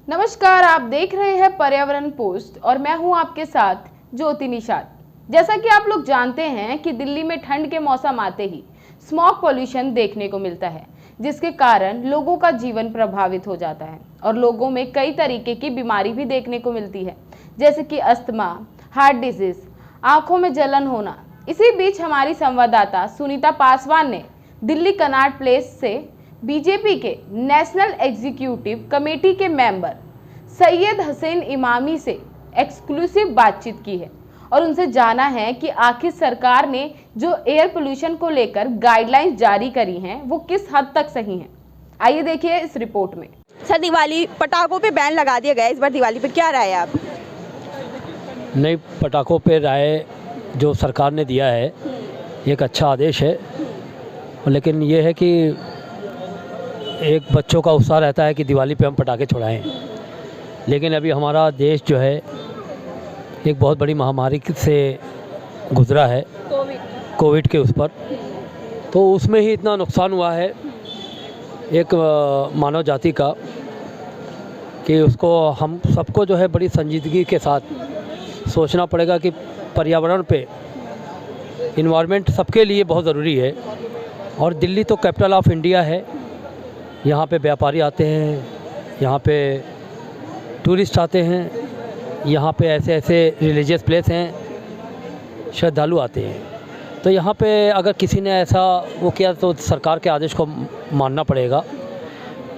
नमस्कार, आप देख रहे हैं पर्यावरण पोस्ट और मैं हूं आपके साथ ज्योति निषाद। जैसा कि आप लोग जानते हैं कि दिल्ली में ठंड के मौसम आते ही स्मॉग पॉल्यूशन देखने को मिलता है, जिसके कारण लोगों का जीवन प्रभावित हो जाता है और लोगों में कई तरीके की बीमारी भी देखने को मिलती है, जैसे कि अस्थमा, हार्ट डिजीज, आंखों में जलन होना। इसी बीच हमारी संवाददाता सुनीता पासवान ने दिल्ली कनॉट प्लेस से बीजेपी के नेशनल एग्जीक्यूटिव कमेटी के मेंबर सैयद हसैन इमामी से एक्सक्लूसिव बातचीत की है और उनसे जाना है कि आखिर सरकार ने जो एयर पोल्यूशन को लेकर गाइडलाइंस जारी करी हैं वो किस हद तक सही हैं। आइए देखिए इस रिपोर्ट में। सर, दिवाली पटाखों पे बैन लगा दिया गया है, इस बार दिवाली पे क्या राय है आप? नई पटाखों पे राय जो सरकार ने दिया है एक अच्छा आदेश है, लेकिन ये है कि एक बच्चों का उत्साह रहता है कि दिवाली पे हम पटाखे छुड़ाएं, लेकिन अभी हमारा देश जो है एक बहुत बड़ी महामारी से गुजरा है, कोविड के उस पर, तो उसमें ही इतना नुकसान हुआ है एक मानव जाति का कि उसको हम सबको जो है बड़ी संजीदगी के साथ सोचना पड़ेगा कि पर्यावरण पे, इन्वायरमेंट सबके लिए बहुत ज़रूरी है। और दिल्ली तो कैपिटल ऑफ इंडिया है, यहाँ पे व्यापारी आते हैं, यहाँ पे टूरिस्ट आते हैं, यहाँ पे ऐसे ऐसे रिलीजियस प्लेस हैं, श्रद्धालु आते हैं। तो यहाँ पे अगर किसी ने ऐसा वो किया तो सरकार के आदेश को मानना पड़ेगा,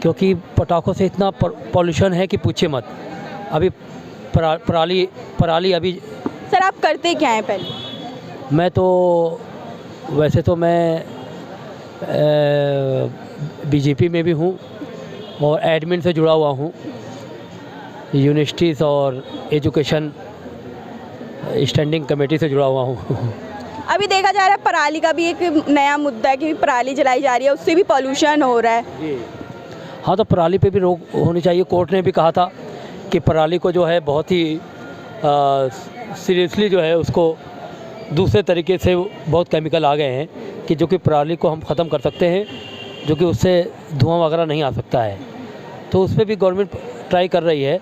क्योंकि पटाखों से इतना पॉल्यूशन है कि पूछिए मत। अभी पराली अभी। सर, आप करते क्या हैं पहले? मैं तो वैसे तो मैं बीजेपी में भी हूँ और एडमिन से जुड़ा हुआ हूँ, यूनिवर्सिटीज़ और एजुकेशन स्टैंडिंग कमेटी से जुड़ा हुआ हूँ। अभी देखा जा रहा है पराली का भी एक नया मुद्दा है कि पराली जलाई जा रही है, उससे भी पॉल्यूशन हो रहा है। हाँ, तो पराली पे भी रोक होनी चाहिए। कोर्ट ने भी कहा था कि पराली को जो है बहुत ही सीरियसली जो है उसको दूसरे तरीके से बहुत केमिकल आ गए हैं कि जो कि पराली को हम ख़त्म कर सकते हैं, जो कि उससे धुआं वगैरह नहीं आ सकता है। तो उस पर भी गवर्नमेंट ट्राई कर रही है,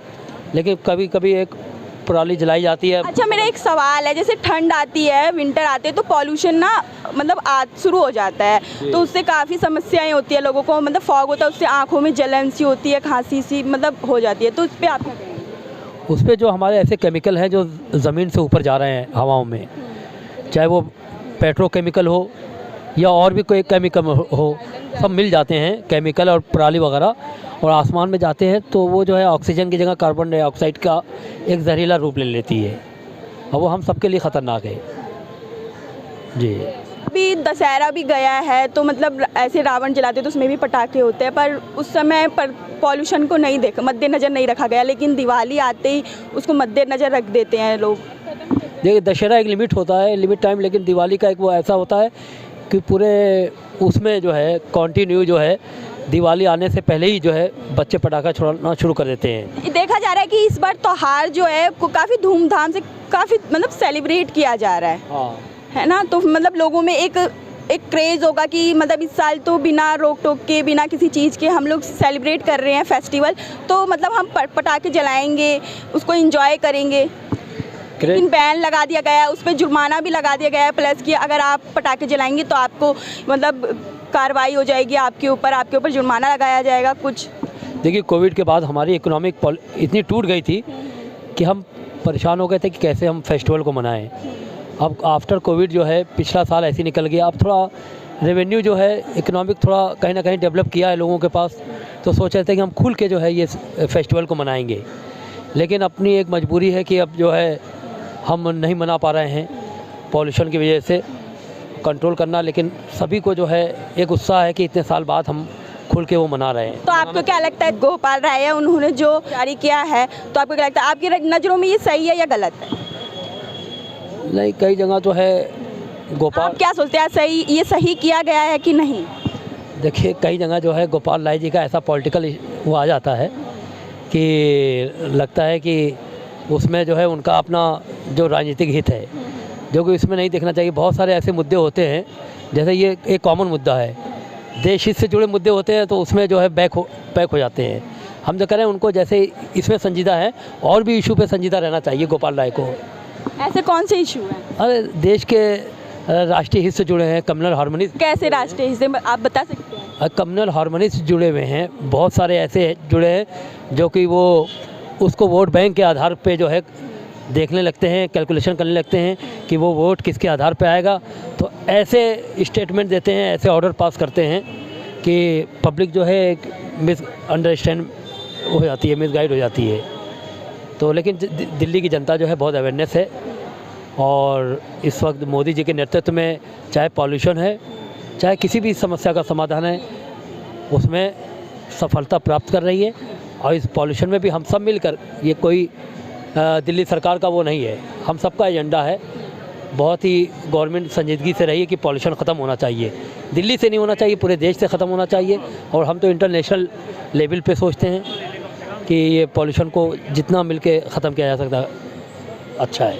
लेकिन कभी कभी एक पराली जलाई जाती है। अच्छा, मेरा एक सवाल है, जैसे ठंड आती है, विंटर आते हैं, तो पॉल्यूशन ना मतलब शुरू हो जाता है, तो उससे काफ़ी समस्याएं होती है लोगों को, मतलब फॉग होता है, उससे आँखों में जलन सी होती है, खांसी सी मतलब हो जाती है, तो उस पर आप क्या कहेंगे? उस पर जो हमारे ऐसे केमिकल हैं जो ज़मीन से ऊपर जा रहे हैं हवाओं में, चाहे वो पेट्रोकेमिकल हो या और भी कोई केमिकल हो, सब मिल जाते हैं केमिकल और पराली वगैरह, और आसमान में जाते हैं तो वो जो है ऑक्सीजन की जगह कार्बन डाइऑक्साइड का एक जहरीला रूप ले लेती है, और वो हम सबके लिए ख़तरनाक है जी। अभी दशहरा भी गया है, तो मतलब ऐसे रावण जलाते तो उसमें भी पटाखे होते हैं, पर उस समय पर पॉल्यूशन को नहीं मद्देनज़र नहीं रखा गया, लेकिन दिवाली आते ही उसको मद्देनज़र रख देते हैं लोग। देखिए, दशहरा एक लिमिट होता है, लिमिट टाइम, लेकिन दिवाली का एक वो ऐसा होता है कि पूरे उसमें जो है कंटिन्यू जो है दिवाली आने से पहले ही जो है बच्चे पटाखा छोड़ना शुरू कर देते हैं। देखा जा रहा है कि इस बार त्योहार जो है काफ़ी धूमधाम से काफ़ी मतलब सेलिब्रेट किया जा रहा है। हाँ, है ना, तो मतलब लोगों में एक क्रेज़ होगा कि मतलब इस साल तो बिना रोक टोक के, बिना किसी चीज़ के हम लोग सेलिब्रेट कर रहे हैं फेस्टिवल, तो मतलब हम पटाखे जलाएंगे, उसको एंजॉय करेंगे। लेकिन बैन लगा दिया गया है, उस पर जुर्माना भी लगा दिया गया है, प्लस कि अगर आप पटाखे जलाएंगे तो आपको मतलब कार्रवाई हो जाएगी, आपके ऊपर जुर्माना लगाया जाएगा कुछ। देखिए, कोविड के बाद हमारी इकोनॉमिक इतनी टूट गई थी कि हम परेशान हो गए थे कि कैसे हम फेस्टिवल को मनाएं। अब आफ्टर कोविड जो है पिछला साल ऐसे निकल गया, अब थोड़ा रेवेन्यू जो है इकोनॉमिक थोड़ा कहीं ना कहीं डेवलप किया है लोगों के पास, तो सोच रहे थे कि हम खुल के जो है ये फेस्टिवल को मनाएंगे, लेकिन अपनी एक मजबूरी है कि अब जो है हम नहीं मना पा रहे हैं पॉल्यूशन की वजह से कंट्रोल करना, लेकिन सभी को जो है एक उत्साह है कि इतने साल बाद हम खुल के वो मना रहे हैं। तो आपको क्या लगता है, गोपाल राय उन्होंने जो जारी किया है, तो आपको क्या लगता है, आपकी नज़रों में ये सही है या गलत है? नहीं, कई जगह तो है गोपाल। आप क्या सोचते हैं, ये सही किया गया है कि नहीं? देखिए, कई जगह जो है गोपाल राय जी का ऐसा पॉलिटिकल वो आ जाता है कि लगता है कि उसमें जो है उनका अपना जो राजनीतिक हित है, जो कि इसमें नहीं देखना चाहिए। बहुत सारे ऐसे मुद्दे होते हैं, जैसे ये एक कॉमन मुद्दा है, देश हित से जुड़े मुद्दे होते हैं तो उसमें जो है बैक हो जाते हैं। हम जो कह रहे हैं उनको जैसे इसमें संजीदा है और भी इशू पे संजीदा रहना चाहिए गोपाल राय को। ऐसे कौन से इशू हैं? अरे देश के राष्ट्रीय हित से जुड़े हैं, कम्युनल हार्मनी। कैसे राष्ट्रीय हिस्से में आप बता सकते हैं? कम्युनल हार्मनी से जुड़े हुए हैं, बहुत सारे ऐसे जुड़े हैं जो कि वो उसको वोट बैंक के आधार पे जो है देखने लगते हैं, कैलकुलेशन करने लगते हैं कि वो वोट किसके आधार पे आएगा। तो ऐसे स्टेटमेंट देते हैं, ऐसे ऑर्डर पास करते हैं कि पब्लिक जो है एक मिसअंडरस्टैंड हो जाती है, मिसगाइड हो जाती है। तो लेकिन दिल्ली की जनता जो है बहुत अवेयरनेस है और इस वक्त मोदी जी के नेतृत्व में चाहे पॉल्यूशन है, चाहे किसी भी समस्या का समाधान है, उसमें सफलता प्राप्त कर रही है। और इस पॉल्यूशन में भी हम सब मिलकर, ये कोई दिल्ली सरकार का वो नहीं है, हम सबका एजेंडा है। बहुत ही गवर्नमेंट संजीदगी से रही है कि पॉल्यूशन ख़त्म होना चाहिए, दिल्ली से नहीं होना चाहिए, पूरे देश से ख़त्म होना चाहिए। और हम तो इंटरनेशनल लेवल पे सोचते हैं कि ये पॉल्यूशन को जितना मिल के ख़त्म किया जा सकता अच्छा है।